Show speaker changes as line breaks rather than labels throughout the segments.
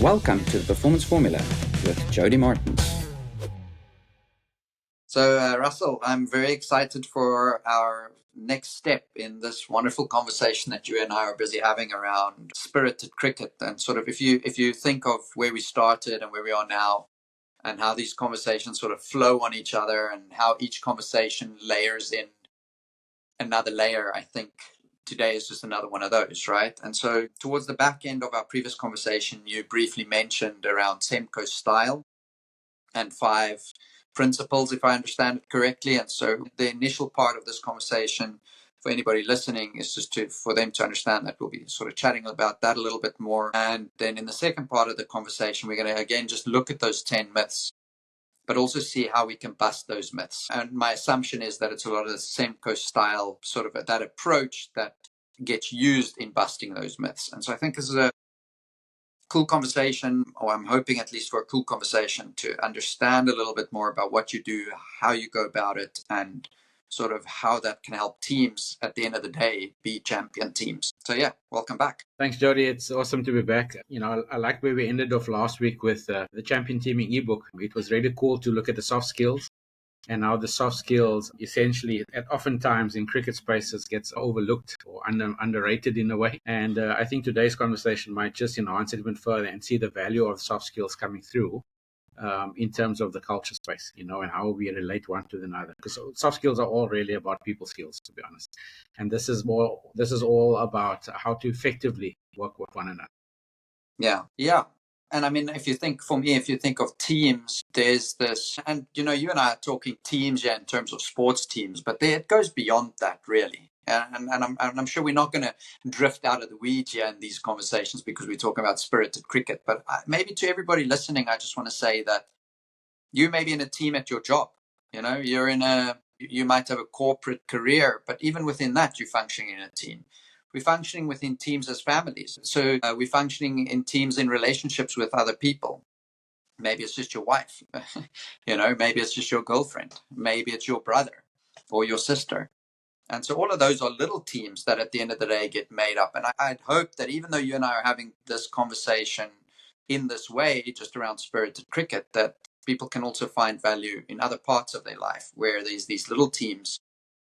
Welcome to the Performance Formula with Jody Martins.
So, Russell, I'm very excited for our next step in this wonderful conversation that you and I are busy having around spirited cricket. And sort of if you think of where we started and where we are now, and how these conversations sort of flow on each other and how each conversation layers in another layer, I think today is just another one of those, right? And so towards the back end of our previous conversation, you briefly mentioned around Semco Style and 5 principles, if I understand it correctly. And so the initial part of this conversation for anybody listening is just for them to understand that we'll be sort of chatting about that a little bit more. And then in the second part of the conversation, we're going to again just look at those 10 myths, but also see how we can bust those myths. And my assumption is that it's a lot of the Semco Style, sort of that approach that gets used in busting those myths. And so I think this is a cool conversation, or I'm hoping at least for a cool conversation to understand a little bit more about what you do, how you go about it, and sort of how that can help teams at the end of the day be champion teams. So yeah, welcome back.
Thanks, Jody. It's awesome to be back. I like where we ended off last week with the champion teaming ebook. It was really cool to look at the soft skills and how the soft skills essentially oftentimes in cricket spaces gets overlooked or underrated in a way. And I think today's conversation might just enhance it even further and see the value of soft skills coming through in terms of the culture space, and how we relate one to another. Because soft skills are all really about people skills, to be honest. And this is all about how to effectively work with one another.
Yeah. And I mean, if you think of teams, there's this, and you and I are talking teams in terms of sports teams, but it goes beyond that really. And I'm sure we're not going to drift out of the weeds here in these conversations because we're talking about spirited cricket. But maybe to everybody listening, I just want to say that you may be in a team at your job. You might have a corporate career, but even within that, you're functioning in a team. We're functioning within teams as families. So we're functioning in teams in relationships with other people. Maybe it's just your wife, maybe it's just your girlfriend, maybe it's your brother or your sister. And so all of those are little teams that at the end of the day get made up. And I'd hope that even though you and I are having this conversation in this way, just around spirited cricket, that people can also find value in other parts of their life where there's these little teams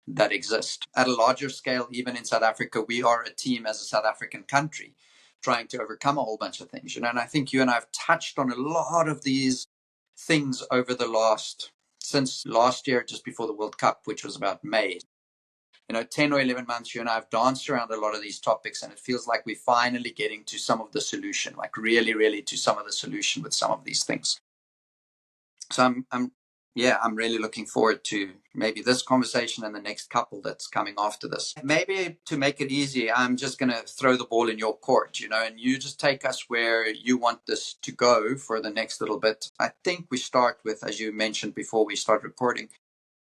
that exist. At a larger scale, even in South Africa, we are a team as a South African country trying to overcome a whole bunch of things. And I think you and I have touched on a lot of these things since last year, just before the World Cup, which was about May. 10 or 11 months, you and I have danced around a lot of these topics, and it feels like we're finally getting to some of the solution, like really, really to some of the solution with some of these things. So I'm really looking forward to maybe this conversation and the next couple that's coming after this. Maybe to make it easy, I'm just going to throw the ball in your court, and you just take us where you want this to go for the next little bit. I think we start with, as you mentioned before we start recording,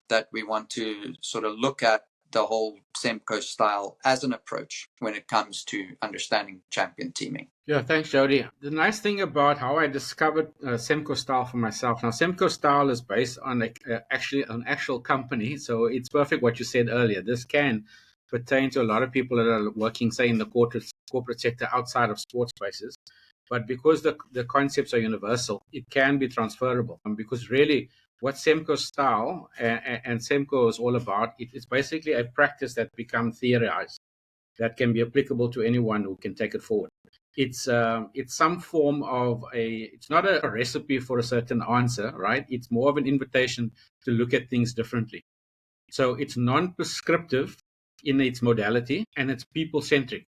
that we want to sort of look at the whole Semco Style as an approach when it comes to understanding champion teaming.
Yeah, thanks, Jody. The nice thing about how I discovered Semco Style for myself. Now, Semco Style is based on actually an actual company, so it's perfect what you said earlier. This can pertain to a lot of people that are working, say, in the corporate sector outside of sports spaces. But because the concepts are universal, it can be transferable. Because really, what Semco Style and Semco is all about, it's basically a practice that becomes theorized, that can be applicable to anyone who can take it forward. It's some form of it's not a recipe for a certain answer, right? It's more of an invitation to look at things differently. So it's non-prescriptive in its modality, and it's people-centric.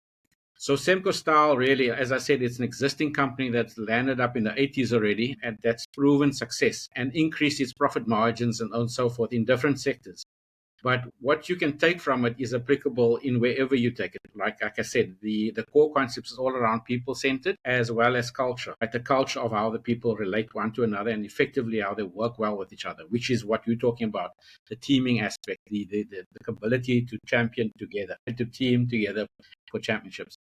So Semco Style, really, as I said, it's an existing company that's landed up in the 80s already, and that's proven success and increased its profit margins and so forth in different sectors. But what you can take from it is applicable in wherever you take it. Like I said, the core concepts is all around people-centered as well as culture. Like the culture of how the people relate one to another and effectively how they work well with each other, which is what you're talking about, the teaming aspect, the ability to champion together, to team together for championships.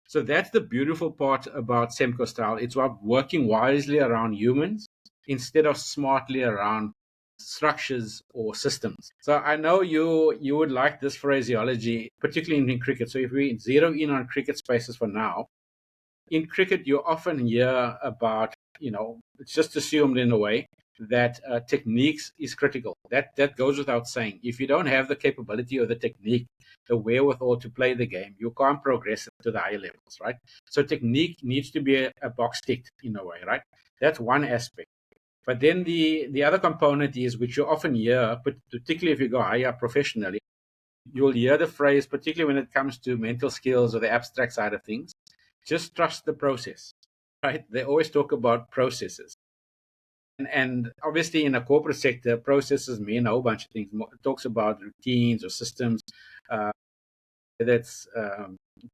So that's the beautiful part about Semco Style. It's about working wisely around humans instead of smartly around structures or systems. So I know you would like this phraseology, particularly in cricket. So if we zero in on cricket spaces for now, In cricket, you often hear about, it's just assumed in a way that techniques is critical. That goes without saying. If you don't have the capability or the technique, the wherewithal to play the game, you can't progress to the higher levels, right? So technique needs to be a box ticked in a way, right? That's one aspect. But then the other component is, which you often hear, particularly if you go higher professionally, you'll hear the phrase, particularly when it comes to mental skills or the abstract side of things, just trust the process, right? They always talk about processes. And obviously in a corporate sector, processes mean a whole bunch of things. It talks about routines or systems, that's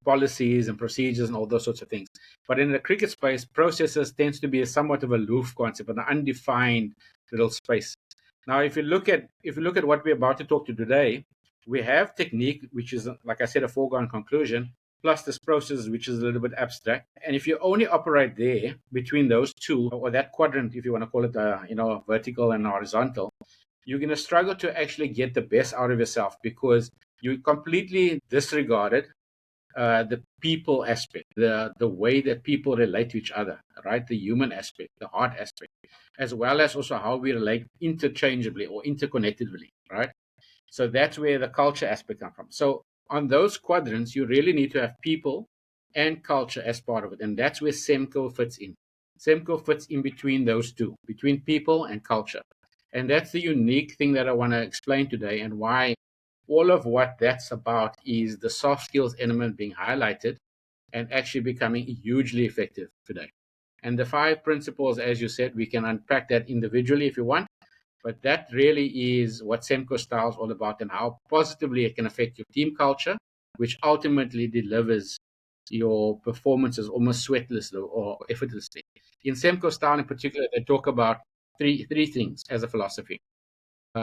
policies and procedures and all those sorts of things. But in the cricket space, processes tends to be a somewhat of a aloof concept, an undefined little space. Now, if you look at what we're about to talk to today, we have technique, which is, like I said, a foregone conclusion, plus this process, which is a little bit abstract. And if you only operate there between those two, or that quadrant, if you want to call it, vertical and horizontal, you're going to struggle to actually get the best out of yourself, because you completely disregarded the people aspect, the way that people relate to each other, right? The human aspect, the heart aspect, as well as also how we relate interchangeably or interconnectedly, right? So that's where the culture aspect comes from. So on those quadrants, you really need to have people and culture as part of it. And that's where Semco fits in. Semco fits in between those two, between people and culture. And that's the unique thing that I want to explain today, and why all of what that's about is the soft skills element being highlighted and actually becoming hugely effective today. And the 5 principles, as you said, we can unpack that individually if you want, but that really is what Semco Style is all about, and how positively it can affect your team culture, which ultimately delivers your performances almost sweatlessly or effortlessly. In Semco Style in particular, they talk about three things as a philosophy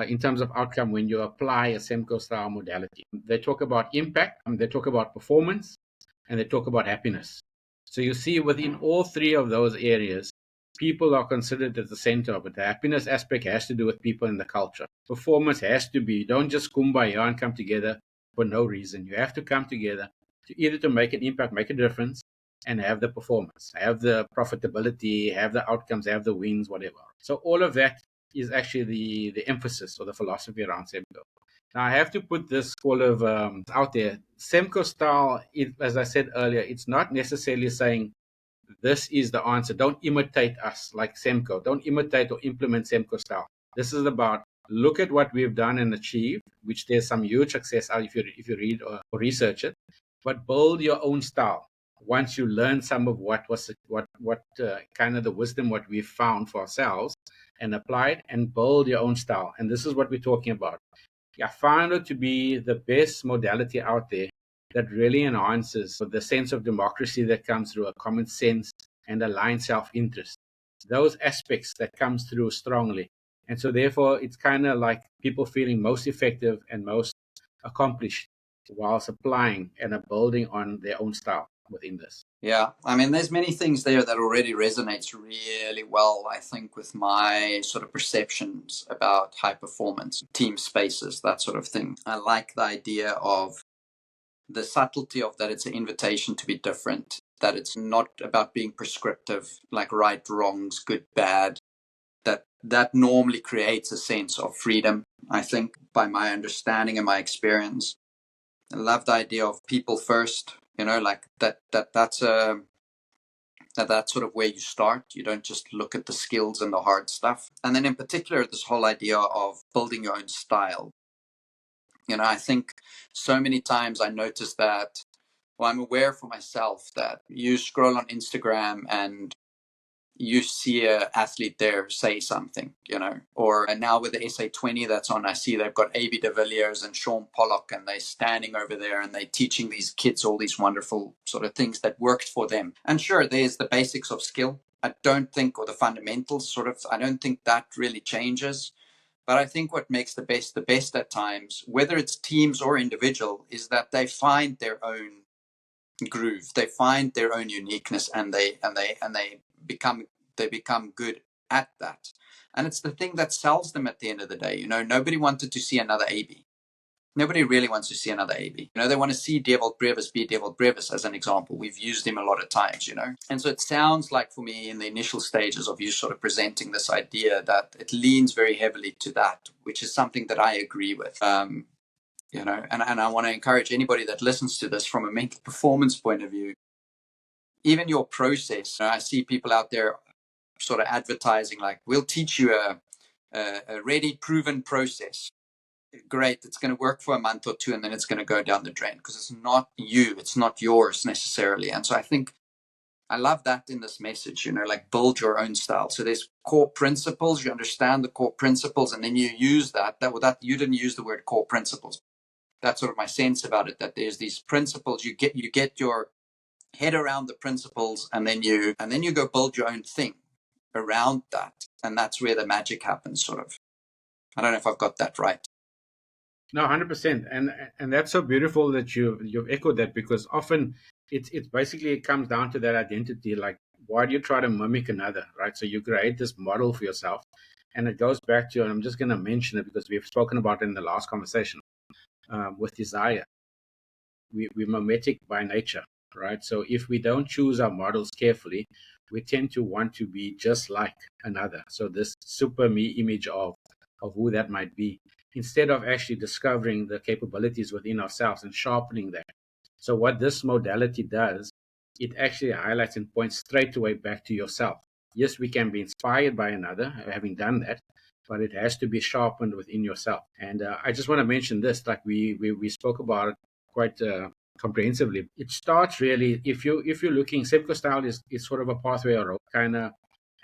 in terms of outcome when you apply a Semco Style modality. They talk about impact, they talk about performance, and they talk about happiness. So you see within all 3 of those areas, people are considered at the center of it. The happiness aspect has to do with people and the culture. Performance has to be, don't just kumbaya and come together for no reason. You have to come together to either to make an impact, make a difference, and have the performance, have the profitability, have the outcomes, have the wins, whatever. So all of that is actually the emphasis or the philosophy around Semco. Now, I have to put this call of out there. Semco Style, as I said earlier, it's not necessarily saying this is the answer. Don't imitate us like Semco. Don't imitate or implement Semco Style. This is about look at what we've done and achieved, which there's some huge success out if you read or research it. But build your own style. Once you learn some of what kind of the wisdom what we've found for ourselves, and apply it and build your own style. And this is what we're talking about. I found it to be the best modality out there that really enhances the sense of democracy that comes through a common sense and aligned self-interest. Those aspects that comes through strongly. And so therefore, it's kind of like people feeling most effective and most accomplished whilst applying and building on their own style within this.
Yeah, I mean, there's many things there that already resonates really well, I think, with my sort of perceptions about high performance, team spaces, that sort of thing. I like the idea of the subtlety of that it's an invitation to be different, that it's not about being prescriptive, like right, wrongs, good, bad, that normally creates a sense of freedom, I think, by my understanding and my experience. I love the idea of people first, like that's sort of where you start. You don't just look at the skills and the hard stuff. And then in particular, this whole idea of building your own style. I think so many times I notice that, well, I'm aware for myself that you scroll on Instagram and you see an athlete there say something, or and now with the SA20 that's on, I see they've got AB de Villiers and Sean Pollock, and they're standing over there and they're teaching these kids all these wonderful sort of things that worked for them. And sure, there's the basics of skill. I don't think, or the fundamentals I don't think that really changes. But I think what makes the best at times, whether it's teams or individual, is that they find their own groove, they find their own uniqueness, and they become good at that. And it's the thing that sells them at the end of the day. Nobody wanted to see another AB. Nobody really wants to see another AB. They want to see Devold Brevis be Devold Brevis as an example. We've used him a lot of times, And so it sounds like for me in the initial stages of you sort of presenting this idea that it leans very heavily to that, which is something that I agree with. And I want to encourage anybody that listens to this from a mental performance point of view, even your process. I see people out there sort of advertising like, we'll teach you a ready, proven process. Great, it's going to work for a month or two and then it's going to go down the drain because it's not you, it's not yours necessarily. And so I think I love that in this message, like build your own style. So there's core principles, you understand the core principles, and then you use that you didn't use the word core principles. That's sort of my sense about it, that there's these principles, you get your head around the principles, and then you go build your own thing around that. And that's where the magic happens, sort of. I don't know if I've got that right.
No, 100%, and that's so beautiful that you've echoed that, because often it's basically, it comes down to that identity. Like, why do you try to mimic another, right? So you create this model for yourself, and it goes back to, and I'm just going to mention it because we've spoken about it in the last conversation with desire. We're mimetic by nature, right? So if we don't choose our models carefully, we tend to want to be just like another. So this super me image of who that might be, instead of actually discovering the capabilities within ourselves and sharpening that. So what this modality does, it actually highlights and points straight away back to yourself. Yes, we can be inspired by another, having done that, but it has to be sharpened within yourself. And I just want to mention this, like we spoke about it quite comprehensively. It starts really, if you're looking, Semco Style is sort of a pathway or kind of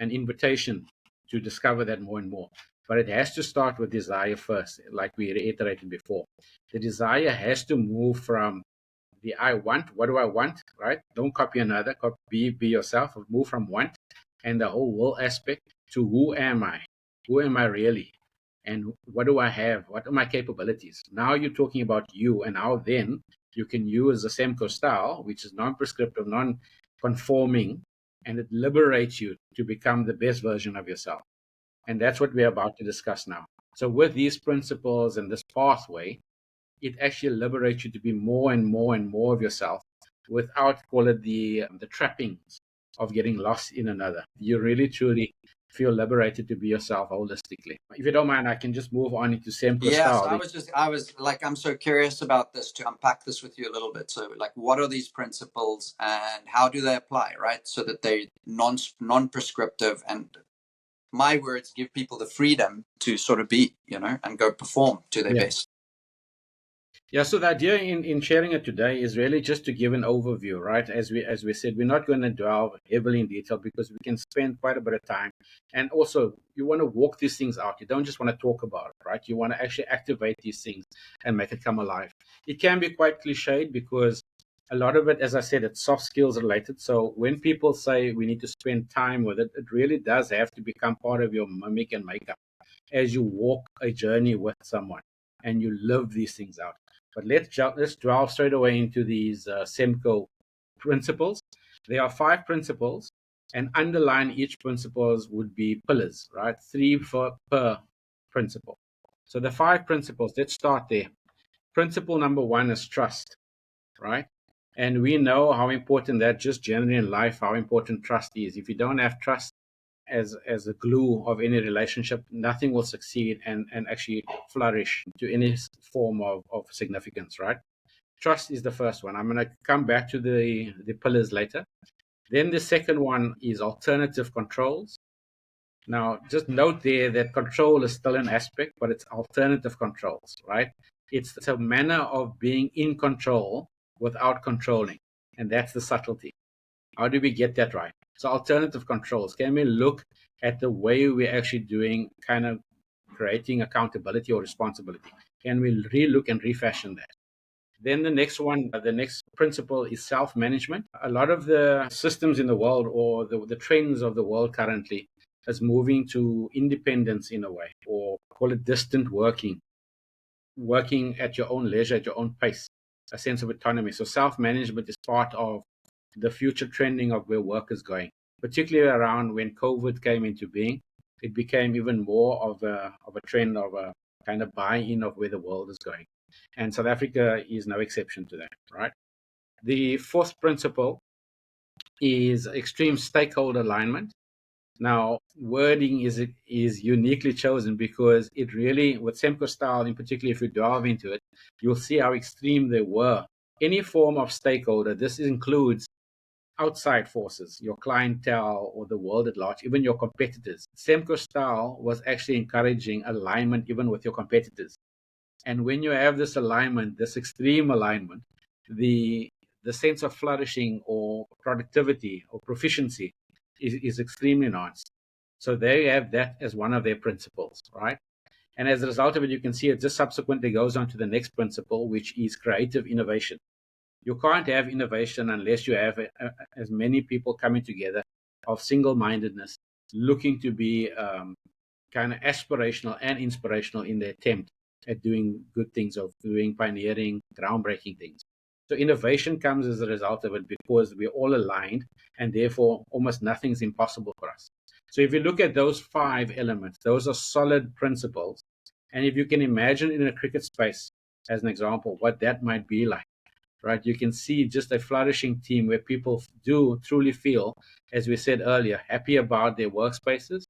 an invitation to discover that more and more. But it has to start with desire first, like we reiterated before. The desire has to move from the I want, what do I want, right? Don't copy another, be yourself, move from want and the whole will aspect to who am I? Who am I really? And what do I have? What are my capabilities? Now you're talking about you, and how then you can use the Semco Style, which is non-prescriptive, non-conforming, and it liberates you to become the best version of yourself. And that's what we're about to discuss now. So with these principles and this pathway, it actually liberates you to be more and more and more of yourself without, call it, the trappings of getting lost in another. You really, truly feel liberated to be yourself holistically. If you don't mind, I can just move on into Semco Style.
So I was like, I'm so curious about this, to unpack this with you a little bit. So like, what are these principles and how do they apply, right? So that they're non-prescriptive, and my words, give people the freedom to sort of be, and go perform to their best.
Yeah, so the idea in sharing it today is really just to give an overview, right? As we said, we're not going to delve heavily in detail because we can spend quite a bit of time. And also, you want to walk these things out. You don't just want to talk about it, right? You want to actually activate these things and make it come alive. It can be quite cliched because a lot of it, as I said, it's soft skills related. So when people say we need to spend time with it, it really does have to become part of your mimic and makeup as you walk a journey with someone and you live these things out. But let's delve straight away into these Semco principles. There are 5 principles, and underline each principles would be pillars, right? 3 per principle. So the 5 principles, let's start there. Principle number 1 is trust, right? And we know how important that, just generally in life, how important trust is. If you don't have trust as a glue of any relationship, nothing will succeed and actually flourish to any form of significance, right? Trust is the first one. I'm going to come back to the pillars later. Then the second one is alternative controls. Now, just note there that control is still an aspect, but it's alternative controls, right? It's a manner of being in control without controlling. And that's the subtlety. How do we get that right? So alternative controls. Can we look at the way we're actually doing, kind of creating accountability or responsibility? Can we relook and refashion that? Then the next one, the next principle is self-management. A lot of the systems in the world, or the trends of the world currently, is moving to independence in a way, or call it distant working at your own leisure, at your own pace, a sense of autonomy. So self-management is part of the future trending of where work is going, particularly around when COVID came into being. It became even more of a trend of a kind of buy-in of where the world is going. And South Africa is no exception to that, right? The fourth principle is extreme stakeholder alignment. Now, wording is uniquely chosen because it really, with Semco Style in particular, if you delve into it, you'll see how extreme they were. Any form of stakeholder, this includes outside forces, your clientele or the world at large, even your competitors. Semco Style was actually encouraging alignment even with your competitors. And when you have this alignment, this extreme alignment, the sense of flourishing or productivity or proficiency is extremely enhanced. So they have that as one of their principles, right? And as a result of it, you can see it just subsequently goes on to the next principle, which is creative innovation. You can't have innovation unless you have as many people coming together of single-mindedness, looking to be kind of aspirational and inspirational in the attempt at doing good things, of doing pioneering, groundbreaking things. So innovation comes as a result of it because we're all aligned, and therefore almost nothing's impossible for us. So if you look at those 5 elements, those are solid principles. And if you can imagine in a cricket space, as an example, what that might be like, right? You can see just a flourishing team where people do truly feel, as we said earlier, happy about their workspaces.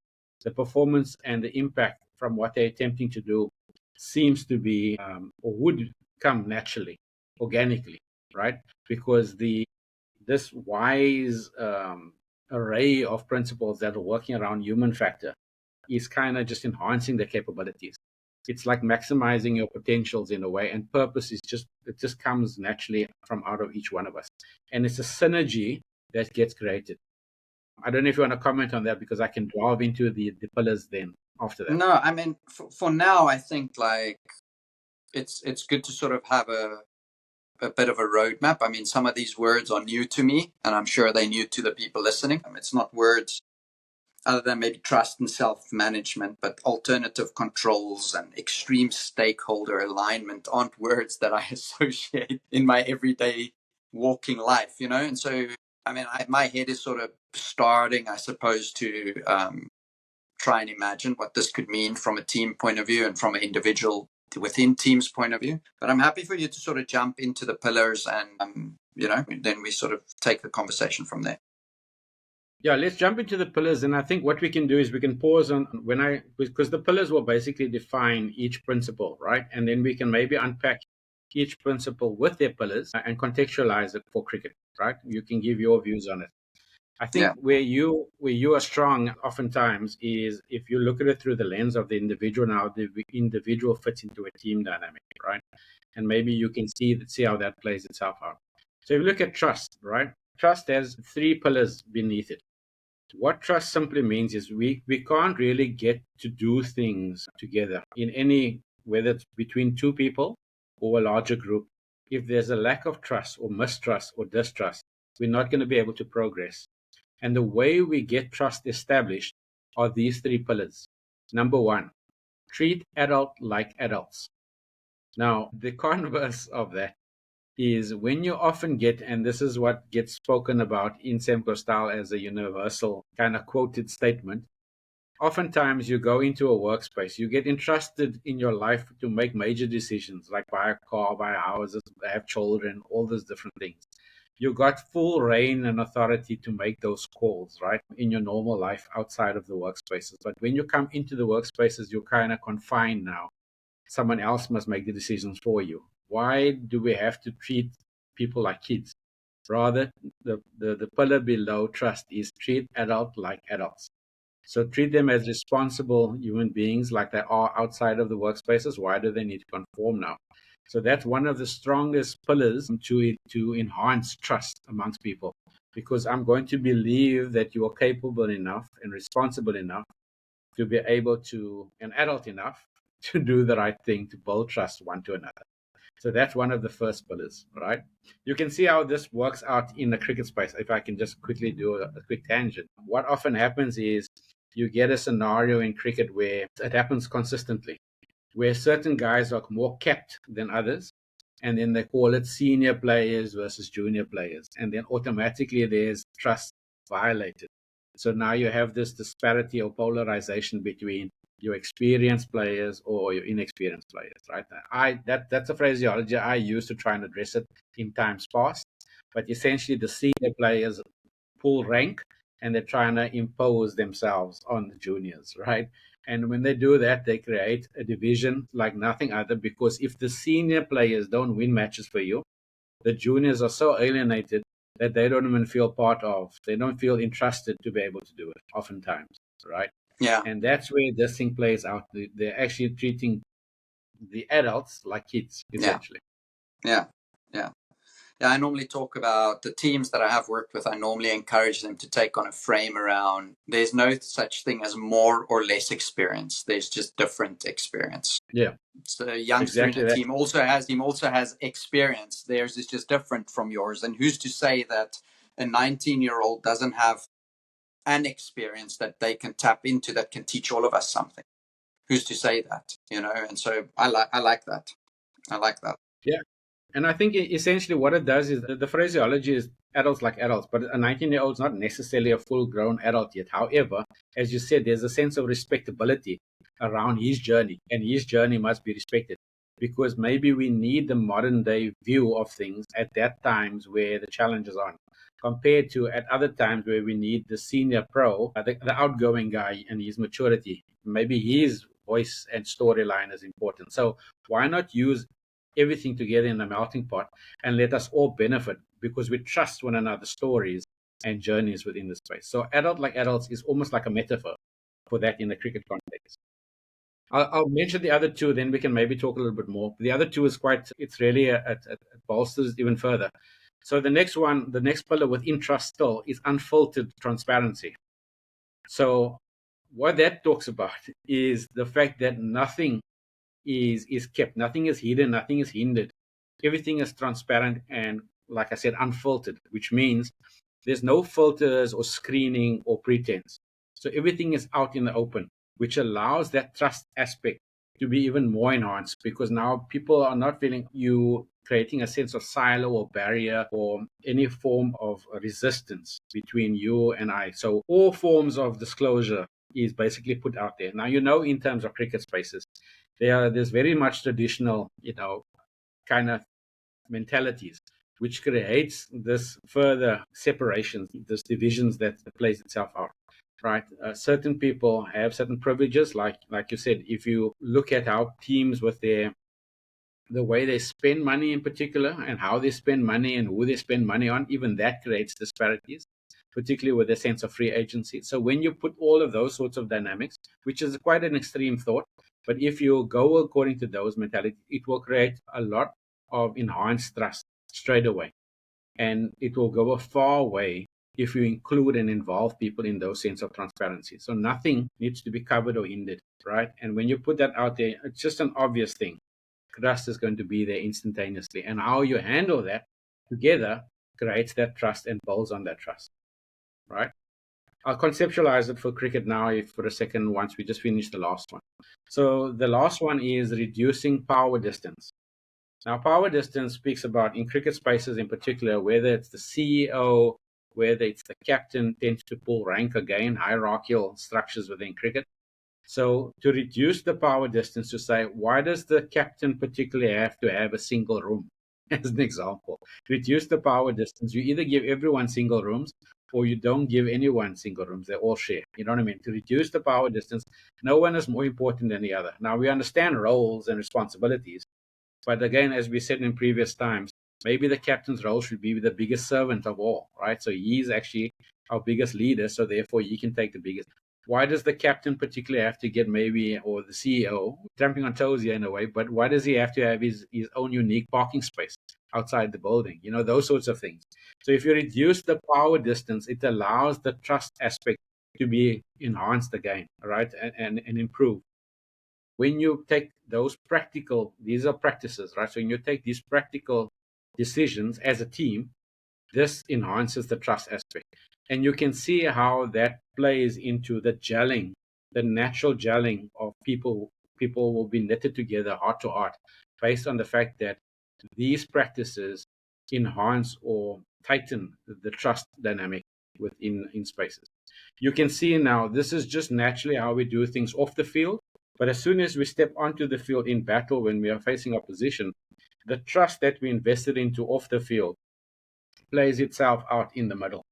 The performance and the impact from what they're attempting to do seems to be or would come naturally, organically, right? Because this wise array of principles that are working around human factor is kind of just enhancing their capabilities. It's like maximizing your potentials in a way, and purpose is it just comes naturally from out of each one of us. And it's a synergy that gets created. I don't know if you want to comment on that, because I can delve into the pillars then after that.
No, I mean, for now, I think like it's good to sort of have a bit of a roadmap. I mean, some of these words are new to me, and I'm sure they're new to the people listening. It's not words other than maybe trust and self-management, but alternative controls and extreme stakeholder alignment aren't words that I associate in my everyday walking life, you know? And so, I mean, my head is sort of starting, I suppose, to try and imagine what this could mean from a team point of view and from an individual within teams point of view. But I'm happy for you to sort of jump into the pillars and, then we sort of take the conversation from there.
Yeah, let's jump into the pillars. And I think what we can do is we can pause on because the pillars will basically define each principle, right? And then we can maybe unpack each principle with their pillars and contextualize it for cricket, right? You can give your views on it. I think where you are strong oftentimes is if you look at it through the lens of the individual, now the individual fits into a team dynamic, right? And maybe you can see how that plays itself out. So if you look at trust, right? Trust has 3 pillars beneath it. What trust simply means is we can't really get to do things together in any, whether it's between 2 people or a larger group. If there's a lack of trust or mistrust or distrust, we're not going to be able to progress. And the way we get trust established are these 3 pillars. Number 1, treat adult like adults. Now, the converse of that is when you often get, and this is what gets spoken about in Semco Style as a universal kind of quoted statement, oftentimes you go into a workspace, you get entrusted in your life to make major decisions like buy a car, buy a house, have children, all those different things. You got full reign and authority to make those calls, right, in your normal life outside of the workspaces. But when you come into the workspaces, you're kind of confined now. Someone else must make the decisions for you. Why do we have to treat people like kids? Rather, the pillar below trust is treat adult like adults. So treat them as responsible human beings like they are outside of the workspaces. Why do they need to conform now? So that's one of the strongest pillars to enhance trust amongst people, because I'm going to believe that you are capable enough and responsible enough to be able to, and adult enough to do the right thing, to build trust one to another. So that's one of the first pillars, right? You can see how this works out in the cricket space. If I can just quickly do a quick tangent. What often happens is you get a scenario in cricket where it happens consistently, where certain guys are more kept than others, and then they call it senior players versus junior players. And then automatically there's trust violated. So now you have this disparity or polarization between your experienced players or your inexperienced players, right? That's a phraseology I use to try and address it in times past. But essentially, the senior players pull rank and they're trying to impose themselves on the juniors, right? And when they do that, they create a division like nothing other, because if the senior players don't win matches for you, the juniors are so alienated that they don't even feel part of, they don't feel entrusted to be able to do it oftentimes, right?
Yeah.
And that's where this thing plays out. They're actually treating the adults like kids, essentially.
Yeah. Yeah. Yeah, I normally talk about the teams that I have worked with. I normally encourage them to take on a frame around there's no such thing as more or less experience. There's just different experience.
Yeah.
So a youngster
Exactly
in a
that.
team also has experience. Theirs is just different from yours. And who's to say that a 19-year-old doesn't have an experience that they can tap into that can teach all of us something? Who's to say that? And so I like that. I like that.
Yeah. And I think essentially what it does is the phraseology is adults like adults, but a 19-year-old is not necessarily a full grown adult yet. However, as you said, there's a sense of respectability around his journey, and his journey must be respected, because maybe we need the modern day view of things at that times where the challenge is on, compared to at other times where we need the senior pro, the outgoing guy and his maturity. Maybe his voice and storyline is important. So why not use everything together in a melting pot and let us all benefit, because we trust one another's stories and journeys within the space. So adult like adults is almost like a metaphor for that in the cricket context. I'll mention the other two, then we can maybe talk a little bit more. The other two is it's really it bolsters even further. So the next one, the next pillar within trust still is unfiltered transparency. So what that talks about is the fact that nothing is kept, nothing is hidden, nothing is hindered. Everything is transparent and, like I said, unfiltered, which means there's no filters or screening or pretense. So everything is out in the open, which allows that trust aspect to be even more enhanced, because now people are not feeling you creating a sense of silo or barrier or any form of resistance between you and I. So all forms of disclosure is basically put out there. Now, in terms of cricket spaces, there's very much traditional, kind of mentalities, which creates this further separations, this divisions that plays itself out. Right, certain people have certain privileges, like you said. If you look at how teams with the way they spend money in particular, and how they spend money and who they spend money on, even that creates disparities, particularly with a sense of free agency. So when you put all of those sorts of dynamics, which is quite an extreme thought, but if you go according to those mentalities, it will create a lot of enhanced trust straight away. And it will go a far way if you include and involve people in those sense of transparency. So nothing needs to be covered or hindered, right? And when you put that out there, it's just an obvious thing. Trust is going to be there instantaneously. And how you handle that together creates that trust and builds on that trust, right? I'll conceptualize it for cricket now for a second once we just finish the last one. So the last one is reducing power distance. Now, power distance speaks about, in cricket spaces in particular, whether it's the CEO, whether it's the captain, tends to pull rank again, hierarchical structures within cricket. So to reduce the power distance, to say, why does the captain particularly have to have a single room? As an example, reduce the power distance. You either give everyone single rooms or you don't give anyone single rooms. They all share. You know what I mean? To reduce the power distance, no one is more important than the other. Now, we understand roles and responsibilities. But again, as we said in previous times, maybe the captain's role should be the biggest servant of all, right? So he's actually our biggest leader, so therefore he can take the biggest. Why does the captain particularly have to get or the CEO, tramping on toes here in a way, but why does he have to have his own unique parking space outside the building? Those sorts of things. So if you reduce the power distance, it allows the trust aspect to be enhanced again, right, and improve. When you take these are practices, right? So when you take these practical decisions as a team, this enhances the trust aspect. And you can see how that plays into the gelling, the natural gelling of people. People will be knitted together heart to heart based on the fact that these practices enhance or tighten the trust dynamic within spaces. You can see now this is just naturally how we do things off the field, But as soon as we step onto the field in battle, when we are facing opposition, the trust that we invested into off the field plays itself out in the middle.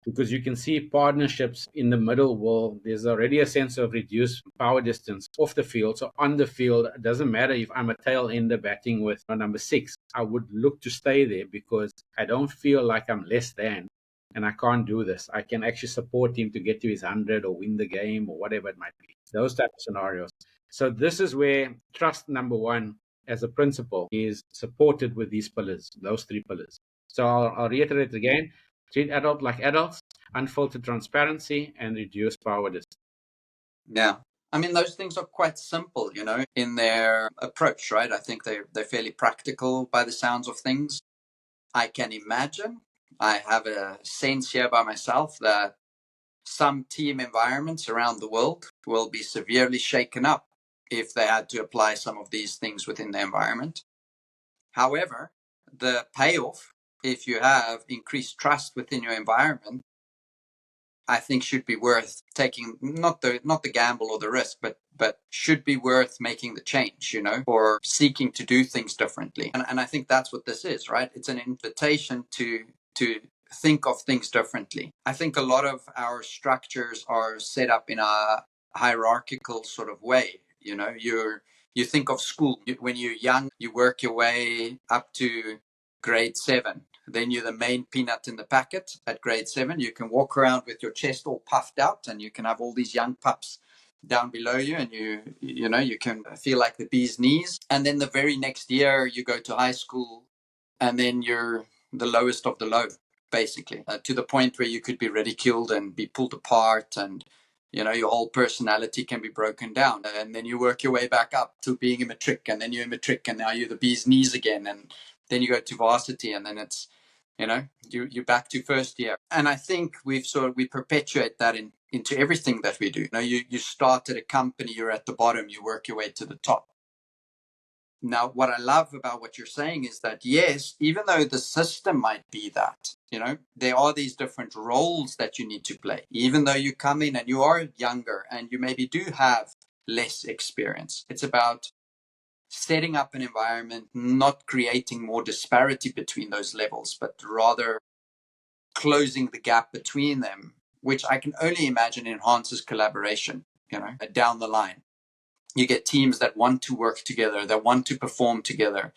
Because you can see partnerships in the middle will, there's already a sense of reduced power distance off the field. So on the field, it doesn't matter if I'm a tail ender batting with number 6, I would look to stay there because I don't feel like I'm less than and I can't do this. I can actually support him to get to his 100 or win the game or whatever it might be. Those type of scenarios. So this is where trust number 1 as a principle is supported with these pillars, those 3 pillars. So I'll reiterate again. Treat adults like adults, unfiltered transparency, and reduce power distance.
Yeah. I mean, those things are quite simple, in their approach, right? I think they're fairly practical by the sounds of things. I can imagine, I have a sense here by myself that some team environments around the world will be severely shaken up if they had to apply some of these things within the environment. However, the payoff, if you have increased trust within your environment, I think should be worth taking, not the gamble or the risk, but should be worth making the change, or seeking to do things differently. And I think that's what this is, right? It's an invitation to think of things differently. I think a lot of our structures are set up in a hierarchical sort of way. You think of school. When you're young, you work your way up to grade 7. Then you're the main peanut in the packet at grade 7. You can walk around with your chest all puffed out, and you can have all these young pups down below you, and you can feel like the bee's knees. And then the very next year you go to high school, and then you're the lowest of the low, basically, to the point where you could be ridiculed and be pulled apart, and your whole personality can be broken down. And then you work your way back up to being a matric, and then you're a matric, and now you're the bee's knees again, and then you go to varsity, and then it's you're back to first year. And I think we perpetuate that into everything that we do. You start at a company, you're at the bottom, you work your way to the top. Now, what I love about what you're saying is that, yes, even though the system might be that, there are these different roles that you need to play. Even though you come in and you are younger and you maybe do have less experience, it's about setting up an environment, not creating more disparity between those levels, but rather closing the gap between them, which I can only imagine enhances collaboration, down the line. You get teams that want to work together, that want to perform together,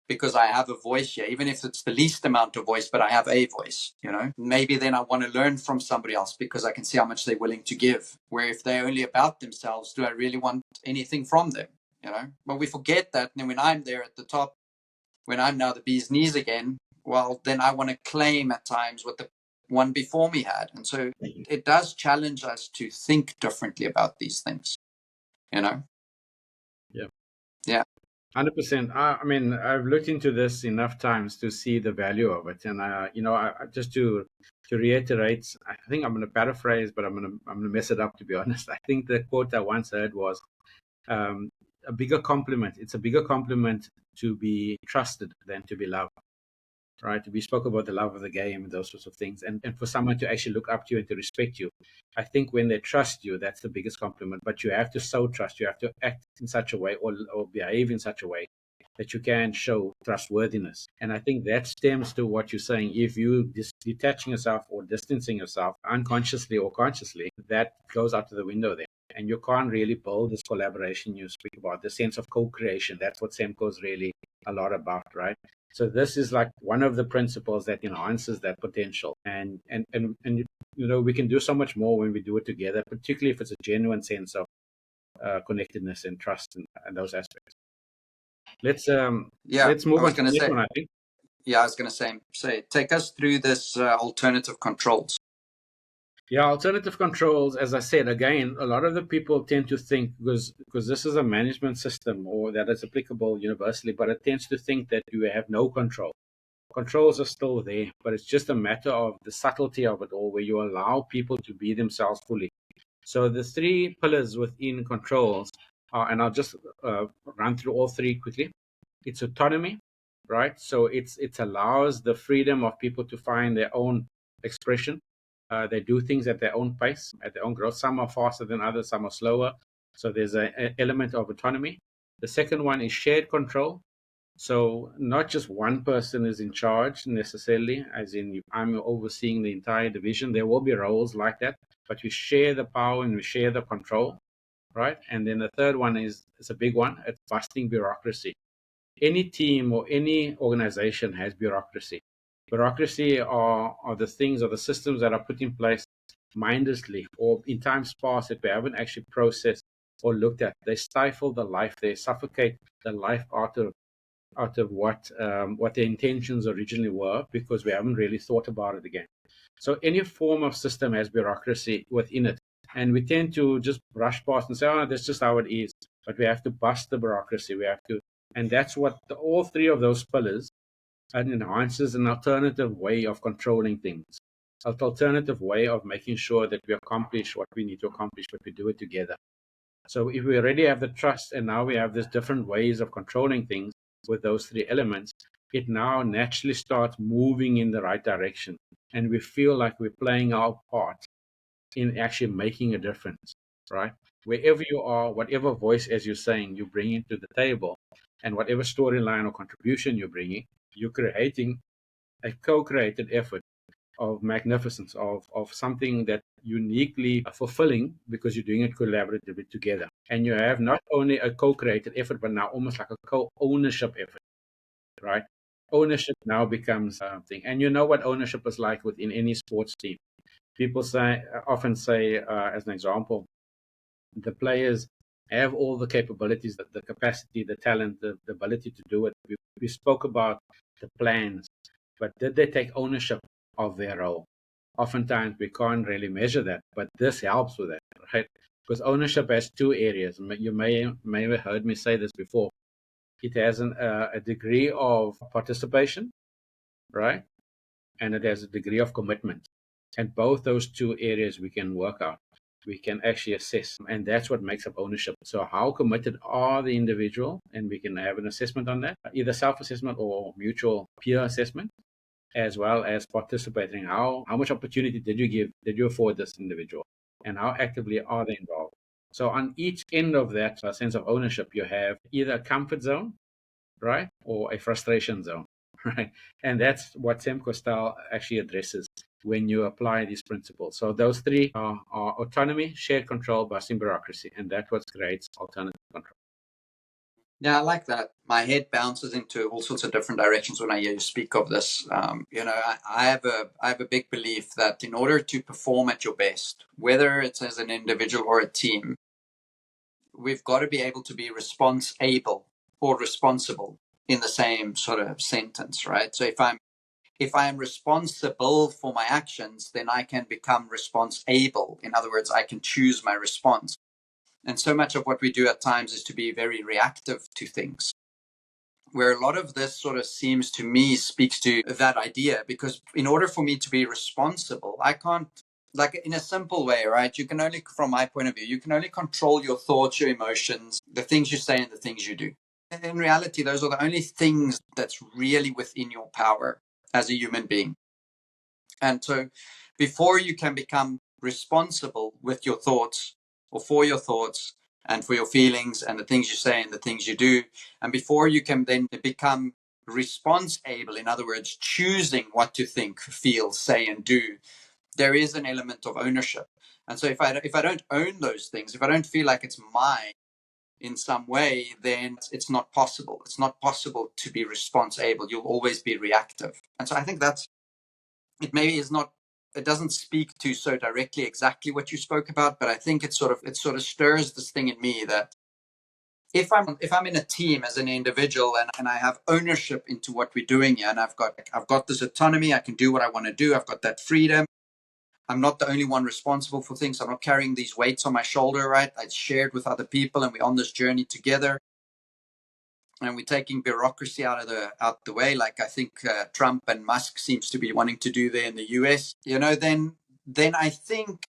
because I have a voice here, even if it's the least amount of voice, but I have a voice, Maybe then I want to learn from somebody else because I can see how much they're willing to give. Where if they're only about themselves, do I really want anything from them? But we forget that. And then when I'm there at the top, when I'm now the bee's knees again, well, then I want to claim at times what the one before me had. And so it does challenge us to think differently about these things,
Yeah.
Yeah.
100%. I mean, I've looked into this enough times to see the value of it, and just to reiterate, I think I'm going to paraphrase, but I'm going to mess it up, to be honest. I think the quote I once heard was, a bigger compliment. It's a bigger compliment to be trusted than to be loved. Right? We spoke about the love of the game and those sorts of things. And for someone to actually look up to you and to respect you, I think when they trust you, that's the biggest compliment. But you have to so trust. You have to act in such a way or behave in such a way that you can show trustworthiness. And I think that stems to what you're saying. If you detaching yourself or distancing yourself unconsciously or consciously, that goes out of the window there. And you can't really build this collaboration you speak about, the sense of co-creation. That's what Semco is really a lot about, right? So this is like one of the principles that enhances that potential. And we can do so much more when we do it together, particularly if it's a genuine sense of connectedness and trust and those aspects. Let's move on to the next one, I think.
Yeah, I was going to say, take us through this alternative controls.
Yeah, alternative controls, as I said, again, a lot of the people tend to think, because this is a management system or that is applicable universally, but it tends to think that you have no control. Controls are still there, but it's just a matter of the subtlety of it all, where you allow people to be themselves fully. So the 3 pillars within controls are, and I'll just run through all 3 quickly. It's autonomy, right? So it allows the freedom of people to find their own expression. They do things at their own pace, at their own growth. Some are faster than others, some are slower. So there's an element of autonomy. The second one is shared control. So not just one person is in charge necessarily, as in I'm overseeing the entire division. There will be roles like that, but we share the power and we share the control, right? And then the third one is a big one. It's busting bureaucracy. Any team or any organization has bureaucracy. Bureaucracy are the things or the systems that are put in place mindlessly or in times past that we haven't actually processed or looked at. They stifle the life. They suffocate the life out of what the intentions originally were, because we haven't really thought about it again. So any form of system has bureaucracy within it, and we tend to just brush past and say, "Oh, that's just how it is." But we have to bust the bureaucracy. We have to, and that's what all three of those pillars enhances an alternative way of controlling things, an alternative way of making sure that we accomplish what we need to accomplish, but we do it together. So if we already have the trust and now we have these different ways of controlling things with those three elements, it now naturally starts moving in the right direction. And we feel like we're playing our part in actually making a difference, right? Wherever you are, whatever voice, as you're saying, you bring into the table, and whatever storyline or contribution you're bringing, you're creating a co-created effort of magnificence, of something that uniquely fulfilling, because you're doing it collaboratively together. And you have not only a co-created effort, but now almost like a co-ownership effort, right? Ownership now becomes something. And you know what ownership is like within any sports team. People often say, as an example, the players have all the capabilities, the capacity, the talent, the ability to do it. We spoke about the plans, but did they take ownership of their role? Oftentimes we can't really measure that, but this helps with that, right? Because ownership has two areas. You may have heard me say this before. It has a degree of participation, right? And it has a degree of commitment. And both those two areas we can work out. We can actually assess, and that's what makes up ownership. So how committed are the individual? And we can have an assessment on that, either self-assessment or mutual peer assessment, as well as participating. How much opportunity did you afford this individual, and how actively are they involved? So on each end of that sense of ownership, you have either a comfort zone, right, or a frustration zone, right? And that's what Semco Style actually addresses when you apply these principles. So those three are autonomy, shared control, busting bureaucracy, and that's what creates alternative control.
Yeah, I like that. My head bounces into all sorts of different directions when I hear you speak of this. I have a big belief that in order to perform at your best, whether it's as an individual or a team, we've got to be able to be responsible or responsible in the same sort of sentence, right? So if I am responsible for my actions, then I can become responsible. In other words, I can choose my response. And so much of what we do at times is to be very reactive to things, where a lot of this sort of seems to me speaks to that idea. Because in order for me to be responsible, I can't, like in a simple way, right? You can only, from my point of view, you can only control your thoughts, your emotions, the things you say and the things you do. In reality, those are the only things that's really within your power as a human being. And so before you can become responsible with your thoughts or for your thoughts and for your feelings and the things you say and the things you do, and before you can then become responsible, in other words, choosing what to think, feel, say, and do, there is an element of ownership. And so if I don't own those things, if I don't feel like it's mine in some way, then it's not possible. It's not possible to be responsible. You'll always be reactive. And so I think that's, it maybe is not, it doesn't speak to so directly exactly what you spoke about, but I think it sort of stirs this thing in me that if I'm in a team as an individual and I have ownership into what we're doing here, and I've got this autonomy, I can do what I want to do, I've got that freedom. I'm not the only one responsible for things. I'm not carrying these weights on my shoulder, right? It's shared with other people, and we're on this journey together. And we're taking bureaucracy out of the way, like I think Trump and Musk seems to be wanting to do there in the US. Then I think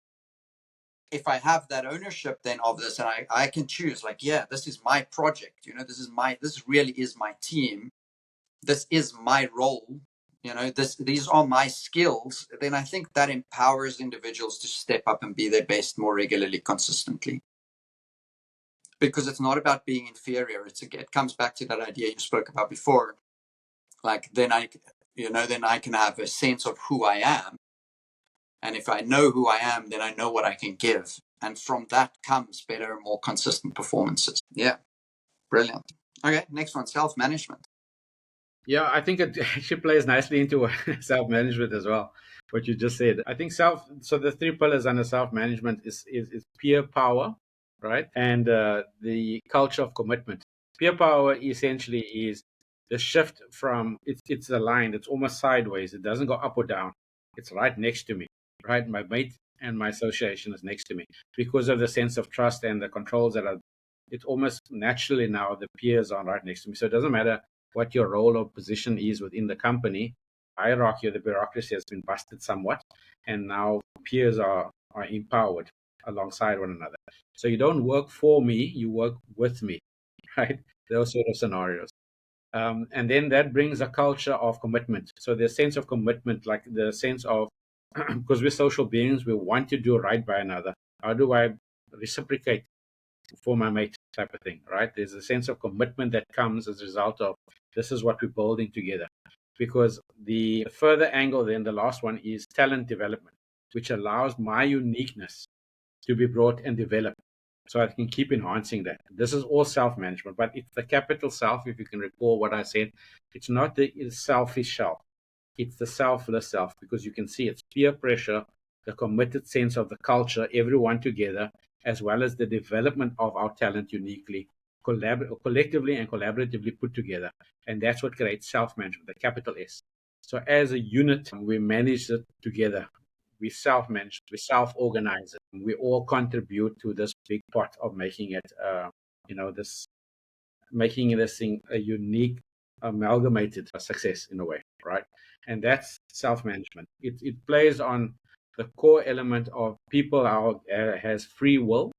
if I have that ownership then of this, and I can choose, like, yeah, this is my project. This really is my team. This is my role. These are my skills. Then I think that empowers individuals to step up and be their best more regularly, consistently. because it's not about being inferior. It comes back to that idea you spoke about before. Like then I can have a sense of who I am. And if I know who I am, then I know what I can give. And from that comes better, more consistent performances. Yeah, brilliant. Okay, next one, self-management.
Yeah, I think it actually plays nicely into self-management as well, what you just said. I think so the three pillars under self-management is peer power, right? And the culture of commitment. Peer power essentially is the shift from, it's aligned, it's almost sideways. It doesn't go up or down. It's right next to me, right? My mate and my association is next to me because of the sense of trust and the controls that are, it's almost naturally now the peers are right next to me. So it doesn't matter what your role or position is within the company. Hierarchy or the bureaucracy has been busted somewhat, and now peers are empowered alongside one another. So you don't work for me, you work with me, right? Those sort of scenarios. And then that brings a culture of commitment. So the sense of commitment, like the sense of, because we're social beings, we want to do right by another. How do I reciprocate for my mate type of thing, right? There's a sense of commitment that comes as a result of this is what we're building together. Because the further angle, then the last one is talent development, which allows my uniqueness to be brought and developed so I can keep enhancing that. This is all self-management, but it's the capital self. If you can recall what I said, it's not the selfish self, it's the selfless self, because you can see it's peer pressure, the committed sense of the culture, everyone together, as well as the development of our talent uniquely, collectively and collaboratively put together. And that's what creates self-management, the capital S. So as a unit, we manage it together. We self-manage, we self-organize it. We all contribute to this big pot of making it, making this thing a unique, amalgamated success in a way, right? And that's self-management. It plays on the core element of people has free will.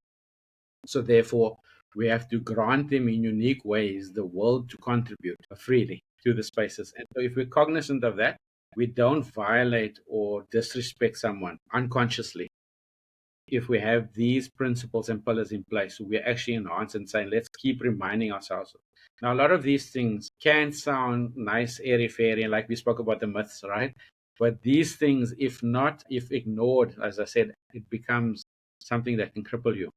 So therefore, we have to grant them in unique ways the will to contribute freely to the spaces. And so if we're cognizant of that, we don't violate or disrespect someone unconsciously. If we have these principles and pillars in place, we're actually enhanced and saying, let's keep reminding ourselves. Now, a lot of these things can sound nice, airy-fairy, like we spoke about the myths, right? But these things, if ignored, as I said, it becomes something that can cripple you.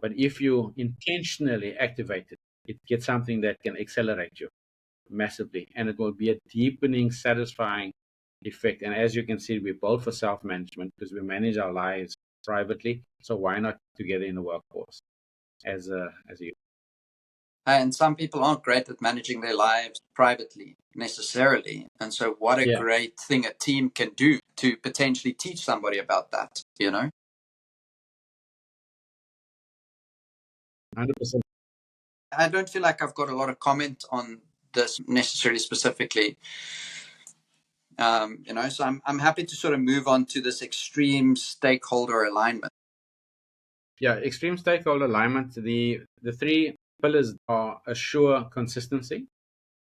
But if you intentionally activate it, it gets something that can accelerate you massively. And it will be a deepening, satisfying effect. And as you can see, we built for self-management because we manage our lives privately. So why not together in the workforce as a
And some people aren't great at managing their lives privately necessarily. And so what a great thing a team can do to potentially teach somebody about that,
100%.
I don't feel like I've got a lot of comment on this necessarily specifically. So I'm happy to sort of move on to this extreme stakeholder alignment.
Yeah, extreme stakeholder alignment. The three pillars are assure consistency,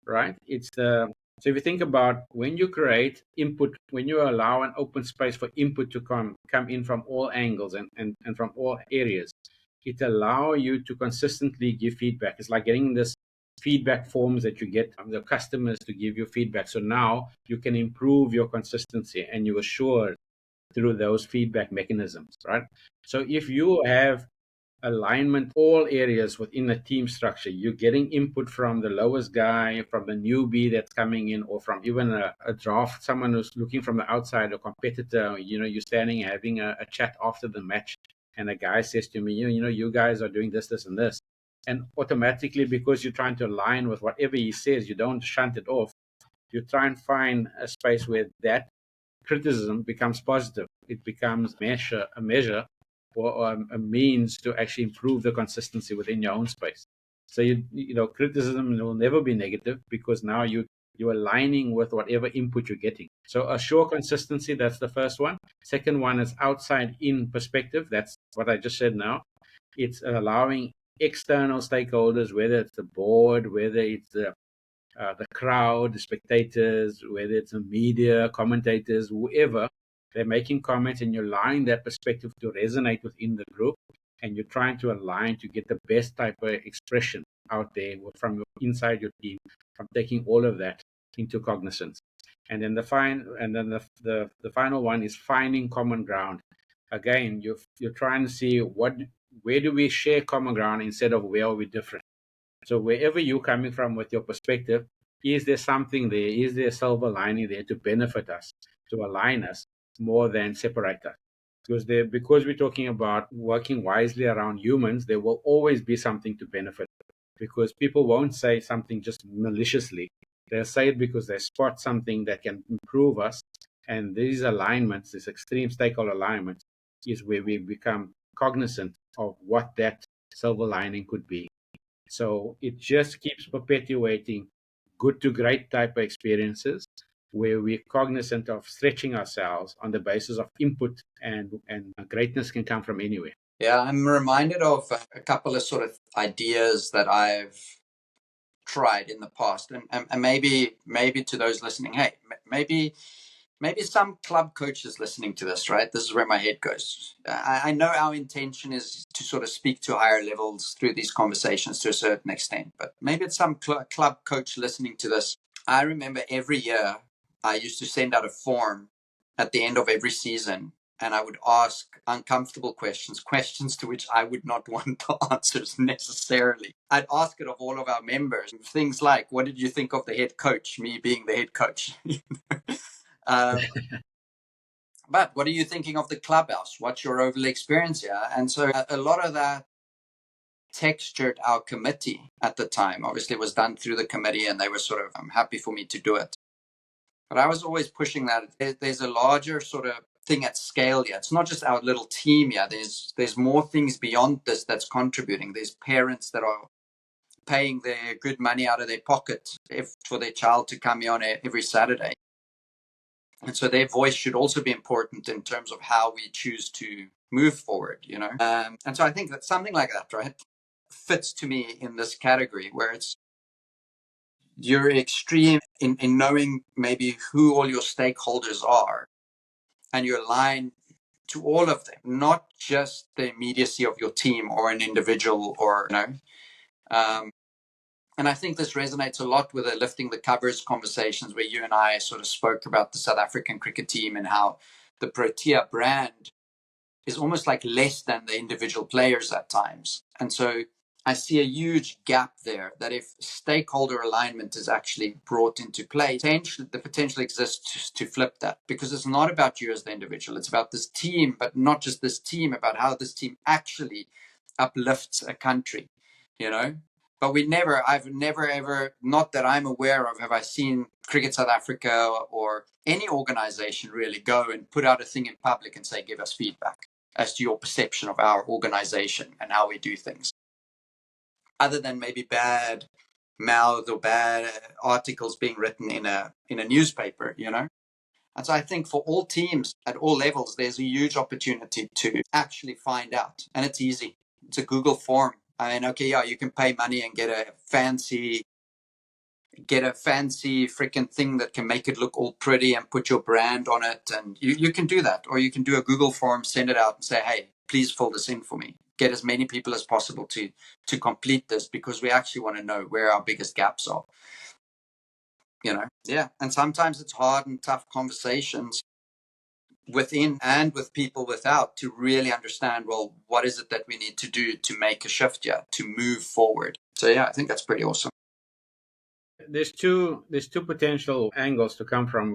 right? So if you think about when you create input, when you allow an open space for input to come in from all angles and from all areas, it allows you to consistently give feedback. It's like getting this feedback forms that you get from the customers to give you feedback. So now you can improve your consistency and you assure through those feedback mechanisms, right? So if you have alignment all areas within a team structure, you're getting input from the lowest guy, from the newbie that's coming in, or from even a draft, someone who's looking from the outside, a competitor. You're standing having a chat after the match, and a guy says to me, you guys are doing this, and this. And automatically, because you're trying to align with whatever he says, you don't shunt it off. You try and find a space where that criticism becomes positive. It becomes a measure or a means to actually improve the consistency within your own space. So criticism will never be negative because now you're aligning with whatever input you're getting. So assure consistency, that's the first one. Second one is outside in perspective. That's what I just said now. It's allowing external stakeholders, whether it's the board, whether it's the crowd, the spectators, whether it's the media, commentators, whoever, they're making comments and you're allowing that perspective to resonate within the group. and you're trying to align to get the best type of expression out there from inside your team, from taking all of that into cognizance. And then the final one is finding common ground. Again, you're trying to see where do we share common ground instead of where are we different. So wherever you're coming from with your perspective, is there something there? Is there a silver lining there to benefit us, to align us more than separate us? Because we're talking about working wisely around humans, there will always be something to benefit. Because people won't say something just maliciously. They'll say it because they spot something that can improve us. And these alignments, this extreme stakeholder alignment, is where we become cognizant of what that silver lining could be. So it just keeps perpetuating good to great type of experiences where we're cognizant of stretching ourselves on the basis of input, and greatness can come from anywhere.
Yeah, I'm reminded of a couple of sort of ideas that I've tried in the past, and maybe to those listening, hey, maybe some club coaches listening to this, right? This is where my head goes. I know our intention is to sort of speak to higher levels through these conversations to a certain extent, but maybe it's some club coach listening to this. I remember every year I used to send out a form at the end of every season, and I would ask uncomfortable questions to which I would not want answers necessarily. I'd ask it of all of our members. Things like, what did you think of the head coach, me being the head coach? But what are you thinking of the clubhouse? What's your overall experience here? And so a lot of that textured our committee at the time. Obviously, it was done through the committee, and they were sort of happy for me to do it. But I was always pushing that there's a larger sort of thing at scale here. It's not just our little team here. There's more things beyond this that's contributing. There's parents that are paying their good money out of their pocket for their child to come here on every Saturday. And so their voice should also be important in terms of how we choose to move forward, you know? And so I think that something like that, right, fits to me in this category where you're extreme in knowing maybe who all your stakeholders are, and you align to all of them, not just the immediacy of your team or an individual or, you know. And I think this resonates a lot with the lifting the covers conversations where you and I sort of spoke about the South African cricket team and how the Protea brand is almost like less than the individual players at times. And so I see a huge gap there that if stakeholder alignment is actually brought into play, the potential exists to flip that, because it's not about you as the individual. It's about this team, but not just this team, about how this team actually uplifts a country, you know? But I've never ever, not that I'm aware of, have I seen Cricket South Africa or any organization really go and put out a thing in public and say, give us feedback as to your perception of our organization and how we do things. Other than maybe bad mouth or bad articles being written in a newspaper, you know? And so I think for all teams at all levels, there's a huge opportunity to actually find out. And it's easy. It's a Google form. I mean, okay, yeah, you can pay money and get a fancy freaking thing that can make it look all pretty and put your brand on it. And you can do that. Or you can do a Google form, send it out and say, hey, please fill this in for me. Get as many people as possible to complete this, because we actually want to know where our biggest gaps are. You know? Yeah. And sometimes it's hard and tough conversations within and with people without to really understand, well, what is it that we need to do to make a shift here, to move forward. So yeah, I think that's pretty awesome.
There's two potential angles to come from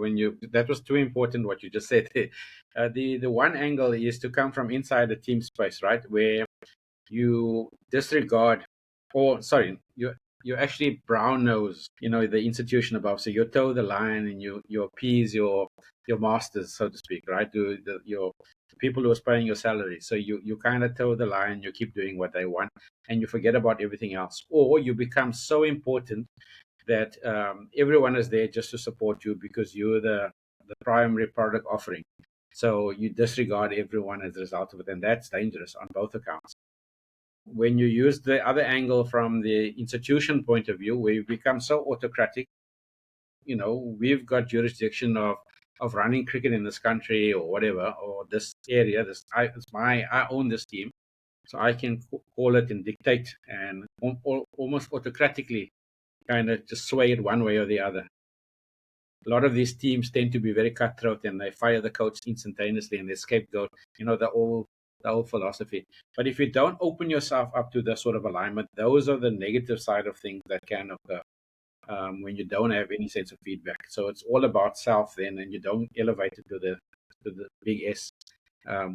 that was too important what you just said. The one angle is to come from inside the team space, right, where you disregard, or sorry, you actually brown nose, the institution above. So you toe the line and you appease your masters, so to speak, right? Your people who are paying your salary. So you kind of toe the line, you keep doing what they want, and you forget about everything else, or you become so important that everyone is there just to support you because you're the primary product offering. So you disregard everyone as a result of it, and that's dangerous on both accounts. When you use the other angle from the institution point of view, where you become so autocratic, we've got jurisdiction of running cricket in this country or whatever, or this area, I own this team. So I can call it and dictate and almost autocratically kind of just sway it one way or the other. A lot of these teams tend to be very cutthroat and they fire the coach instantaneously and they scapegoat, the old philosophy. But if you don't open yourself up to this sort of alignment, those are the negative side of things that can occur when you don't have any sense of feedback. So it's all about self then, and you don't elevate it to the big S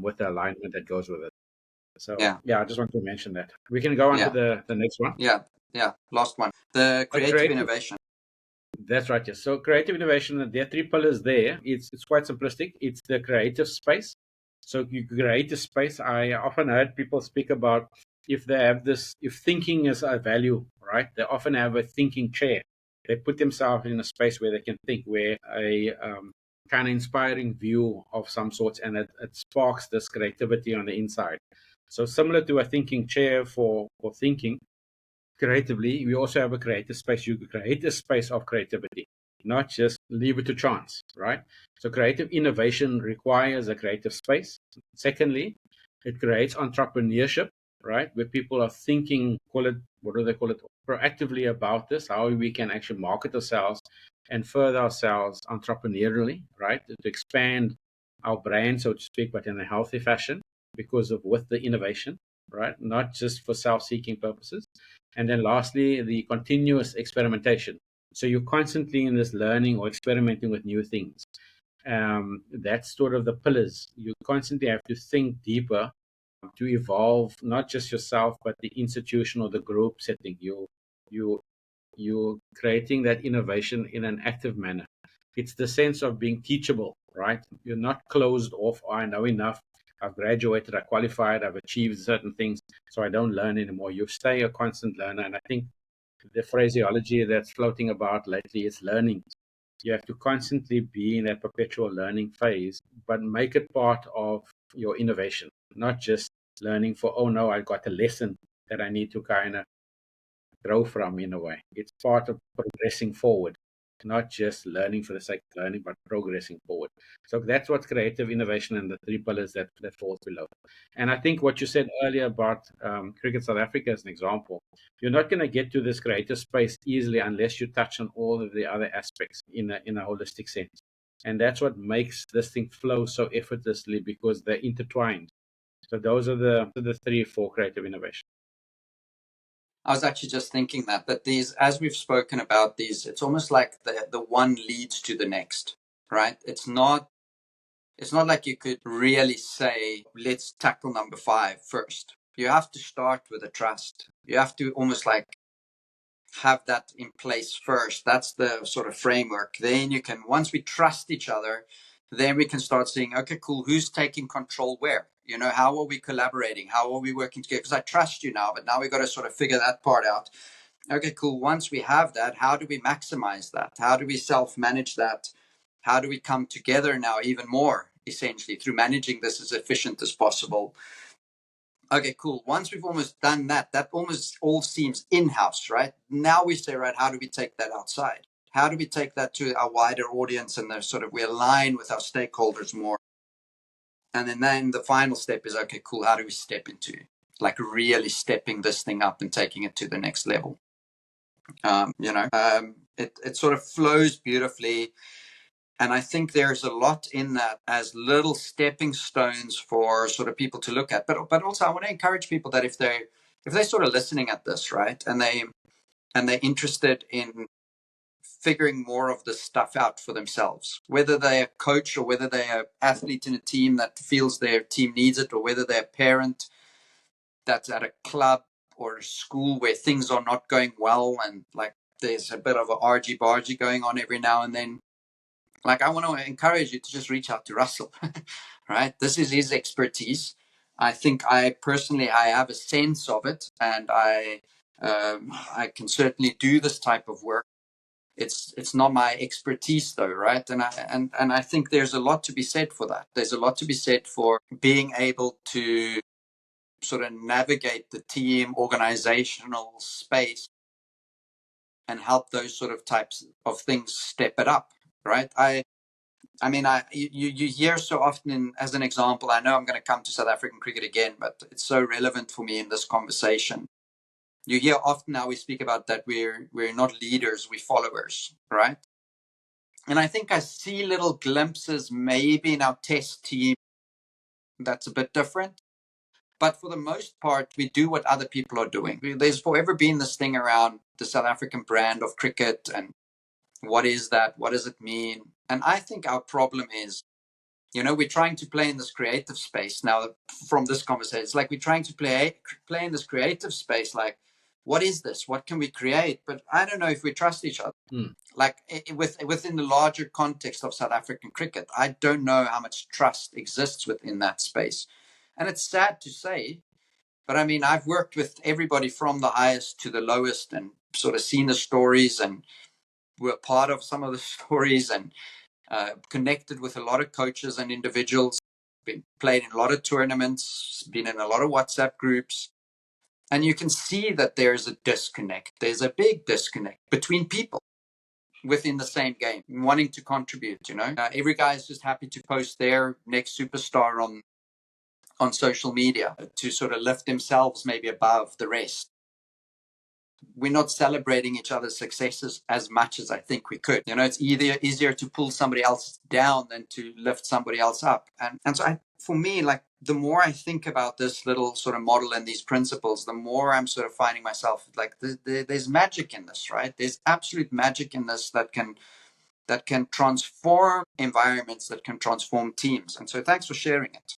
with the alignment that goes with it. So yeah, I just want to mention that. We can go on to the next one.
Yeah, last one. The creative innovation.
That's right, yes. So creative innovation, there are three pillars there. It's quite simplistic. It's the creative space. So you create a space. I often heard people speak about if thinking is a value, right? They often have a thinking chair. They put themselves in a space where they can think, where a kind of inspiring view of some sorts, and it sparks this creativity on the inside. So similar to a thinking chair for thinking creatively, we also have a creative space. You create a space of creativity, not just leave it to chance, right? So creative innovation requires a creative space. Secondly, it creates entrepreneurship, right? Where people are thinking, what do they call it? Proactively about this, how we can actually market ourselves and further ourselves entrepreneurially, right? To expand our brand, so to speak, but in a healthy fashion with the innovation, right? Not just for self-seeking purposes. And then lastly, the continuous experimentation. So you're constantly in this learning or experimenting with new things. That's sort of the pillars. You constantly have to think deeper to evolve, not just yourself, but the institution or the group setting. You're creating that innovation in an active manner. It's the sense of being teachable, right? You're not closed off. Oh, I know enough. I've graduated, I qualified, I've achieved certain things, so I don't learn anymore. You stay a constant learner. And I think the phraseology that's floating about lately is learning. You have to constantly be in that perpetual learning phase, but make it part of your innovation, not just learning for, oh no, I got a lesson that I need to kind of grow from in a way. It's part of progressing forward, not just learning for the sake of learning, but progressing forward. So that's what creative innovation and the three pillars that falls below. And I think what you said earlier about Cricket South Africa as an example, you're not going to get to this creative space easily unless you touch on all of the other aspects in a holistic sense. And that's what makes this thing flow so effortlessly, because they're intertwined. So those are the three for creative innovation.
I was actually just thinking that these, as we've spoken about these, it's almost like the one leads to the next, right? It's not like you could really say, let's tackle number 5 first. You have to start with a trust. You have to almost like have that in place first. That's the sort of framework. Then you can, once we trust each other, then we can start saying, okay, cool, who's taking control where? How are we collaborating? How are we working together? Because I trust you now, but now we got to sort of figure that part out. Okay, cool. Once we have that, how do we maximize that? How do we self-manage that? How do we come together now even more, essentially, through managing this as efficient as possible? Okay, cool. Once we've almost done that, that almost all seems in-house, right? Now we say, right, how do we take that outside? How do we take that to our wider audience and we align with our stakeholders more? And then the final step is, okay, cool. How do we step into like really stepping this thing up and taking it to the next level? It sort of flows beautifully. And I think there's a lot in that as little stepping stones for sort of people to look at. But also I want to encourage people that if they're sort of listening at this, right, and they're interested in figuring more of this stuff out for themselves, whether they're a coach or whether they're an athlete in a team that feels their team needs it, or whether they're a parent that's at a club or a school where things are not going well and like there's a bit of a argy-bargy going on every now and then. Like, I want to encourage you to just reach out to Russell, right? This is his expertise. I think I have a sense of it, and I can certainly do this type of work. It's not my expertise though, right? And I think there's a lot to be said for that. There's a lot to be said for being able to sort of navigate the team organizational space and help those sort of types of things step it up, right? I mean, you hear so often, as an example, I know I'm going to come to South African cricket again, but it's so relevant for me in this conversation. You hear often how we speak about that we're not leaders, we're followers, right? And I think I see little glimpses maybe in our test team that's a bit different. But for the most part, we do what other people are doing. There's forever been this thing around the South African brand of cricket and what is that? What does it mean? And I think our problem is, we're trying to play in this creative space now from this conversation. It's like we're trying to play in this creative space. Like, what is this? What can we create? But I don't know if we trust each other. Like within the larger context of South African cricket, I don't know how much trust exists within that space. And it's sad to say, but I mean, I've worked with everybody from the highest to the lowest and sort of seen the stories and were part of some of the stories and connected with a lot of coaches and individuals, been played in a lot of tournaments, been in a lot of WhatsApp groups. And you can see that there's a disconnect. There's a big disconnect between people within the same game, wanting to contribute, every guy is just happy to post their next superstar on social media to sort of lift themselves maybe above the rest. We're not celebrating each other's successes as much as I think we could. It's easier to pull somebody else down than to lift somebody else up. And so for me, like, the more I think about this little sort of model and these principles, the more I'm sort of finding myself like there's magic in this, right? There's absolute magic in this that can transform environments, that can transform teams. And so thanks for sharing it.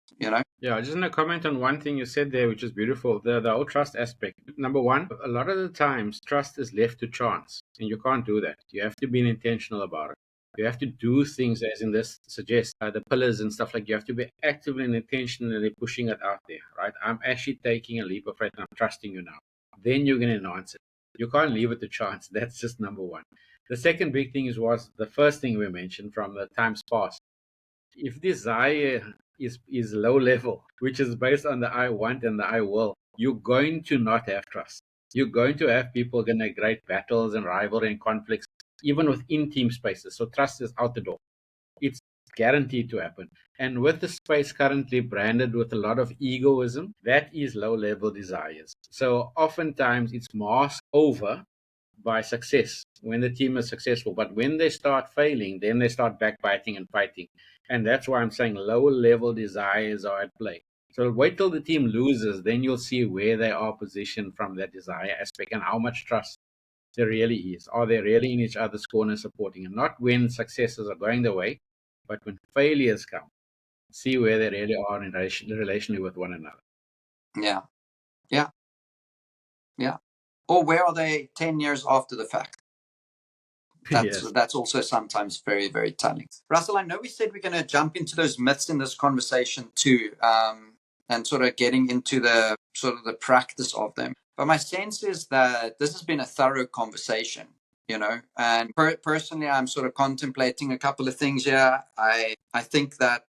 Yeah, I just want to comment on one thing you said there, which is beautiful. The whole trust aspect. Number one, a lot of the times trust is left to chance, and you can't do that. You have to be intentional about it. You have to do things as in this suggests, the pillars and stuff. Like, you have to be actively and intentionally pushing it out there, right? I'm actually taking a leap of faith and I'm trusting you now. Then you're going to enhance it. You can't leave it to chance. That's just number one. The second big thing was the first thing we mentioned from the times past. If desire is low level, which is based on the I want and the I will, you're going to not have trust. You're going to have people going to create battles and rivalry and conflicts, even within team spaces. So trust is out the door. It's guaranteed to happen. And with the space currently branded with a lot of egoism, that is low level desires. So oftentimes it's masked over by success when the team is successful. But when they start failing, then they start backbiting and fighting. And that's why I'm saying lower level desires are at play. So wait till the team loses, then you'll see where they are positioned from that desire aspect and how much trust there really is. Are they really in each other's corner supporting? And not when successes are going their way, but when failures come. See where they really are in relationally with one another.
Yeah. Yeah. Yeah. Or where are they 10 years after the fact? That's also sometimes very, very telling. Russell, I know we said we're going to jump into those myths in this conversation too, and sort of getting into the sort of the practice of them. But my sense is that this has been a thorough conversation, and personally, I'm sort of contemplating a couple of things here. I think that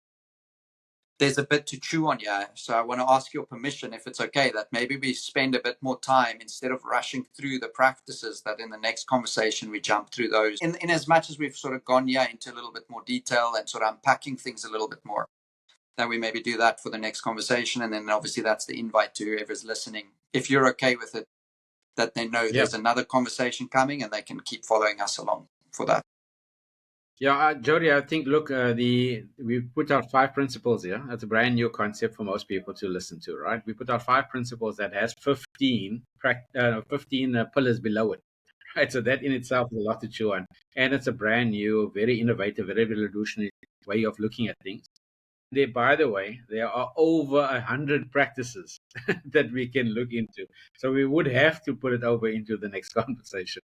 there's a bit to chew on here. So I want to ask your permission, if it's okay, that maybe we spend a bit more time instead of rushing through the practices, that in the next conversation we jump through those. In as much as we've sort of gone into a little bit more detail and sort of unpacking things a little bit more, that we maybe do that for the next conversation. And then obviously that's the invite to whoever's listening, if you're okay with it, that they know there's another conversation coming and they can keep following us along for that.
Yeah, Jody, I think, look, we put out 5 principles here. That's a brand new concept for most people to listen to, right? We put out 5 principles that has 15 pillars below it, right? So that in itself is a lot to chew on. And it's a brand new, very innovative, very revolutionary way of looking at things. By the way, there are over 100 practices that we can look into. So we would have to put it over into the next conversation.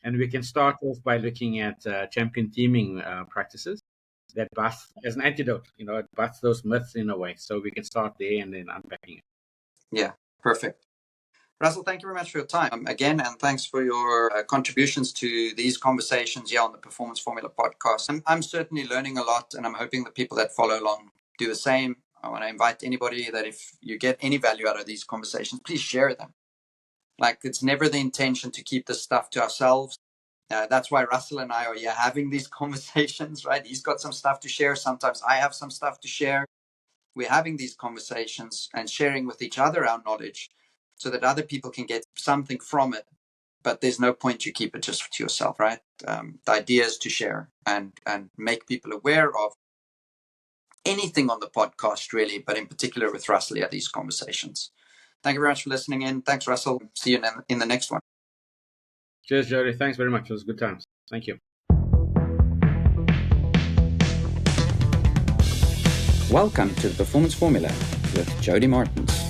And we can start off by looking at champion teaming practices that bust as an antidote. It busts those myths in a way. So we can start there and then unpacking it.
Yeah, perfect. Russell, thank you very much for your time again, and thanks for your contributions to these conversations here on the Performance Formula podcast. I'm certainly learning a lot, and I'm hoping the people that follow along do the same. I want to invite anybody that if you get any value out of these conversations, please share them. Like, it's never the intention to keep this stuff to ourselves. That's why Russell and I are here having these conversations, right? He's got some stuff to share. Sometimes I have some stuff to share. We're having these conversations and sharing with each other our knowledge so that other people can get something from it. But there's no point you keep it just to yourself, right? The idea is to share and make people aware of anything on the podcast, really, but in particular with Russell, these conversations. Thank you very much for listening in. Thanks, Russell. See you in the next one.
Cheers, Jody. Thanks very much. It was good times. Thank you.
Welcome to the Performance Formula with Jody Martins.